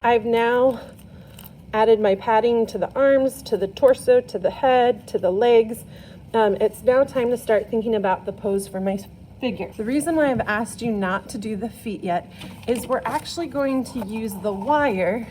I've now added my padding to the arms, to the torso, to the head, to the legs. It's now time to start thinking about the pose for my figure. The reason why I've asked you not to do the feet yet is we're actually going to use the wire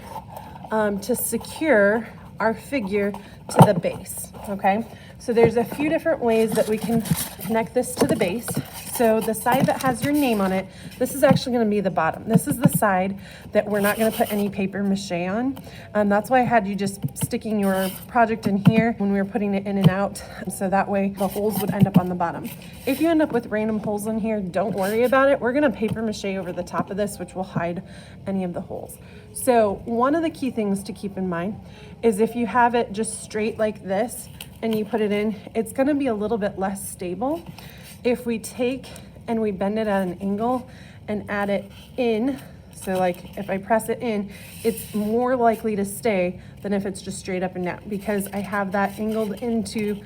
to secure our figure to the base, okay? So there's a few different ways that we can connect this to the base. So the side that has your name on it, this is actually gonna be the bottom. This is the side that we're not gonna put any paper mache on. That's why I had you just sticking your project in here when we were putting it in and out, so that way the holes would end up on the bottom. If you end up with random holes in here, don't worry about it. We're gonna paper mache over the top of this, which will hide any of the holes. So one of the key things to keep in mind is if you have it just straight like this and you put it in, it's gonna be a little bit less stable. If we take and we bend it at an angle and add it in, so like if I press it in, it's more likely to stay than if it's just straight up and down, because I have that angled into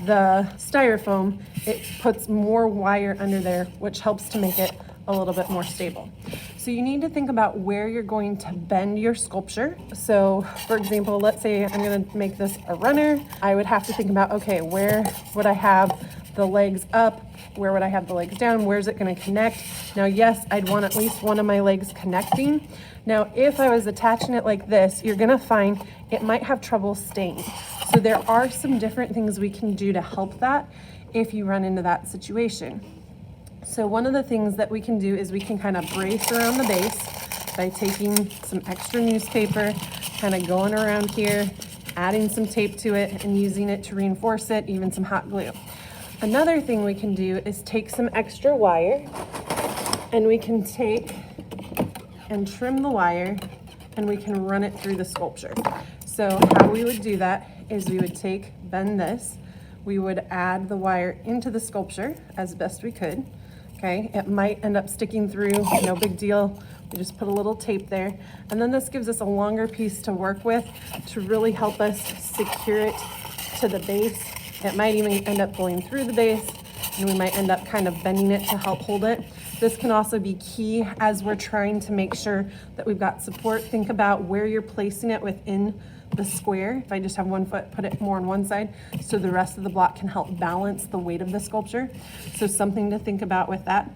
the styrofoam. It puts more wire under there, which helps to make it a little bit more stable. So you need to think about where you're going to bend your sculpture. So for example, let's say I'm gonna make this a runner. I would have to think about, okay, where would I have the legs up? Where would I have the legs down? Where's it gonna connect? Now, yes, I'd want at least one of my legs connecting. Now, if I was attaching it like this, you're gonna find it might have trouble staying. So there are some different things we can do to help that if you run into that situation. So one of the things that we can do is we can kind of brace around the base by taking some extra newspaper, kind of going around here, adding some tape to it and using it to reinforce it, even some hot glue. Another thing we can do is take some extra wire and we can take and trim the wire and we can run it through the sculpture. So how we would do that is we would bend this, we would add the wire into the sculpture as best we could. Okay, it might end up sticking through, no big deal. We just put a little tape there. And then this gives us a longer piece to work with to really help us secure it to the base. It might even end up going through the base and we might end up kind of bending it to help hold it. This can also be key as we're trying to make sure that we've got support. Think about where you're placing it within the square. If I just have one foot, put it more on one side so the rest of the block can help balance the weight of the sculpture. So something to think about with that.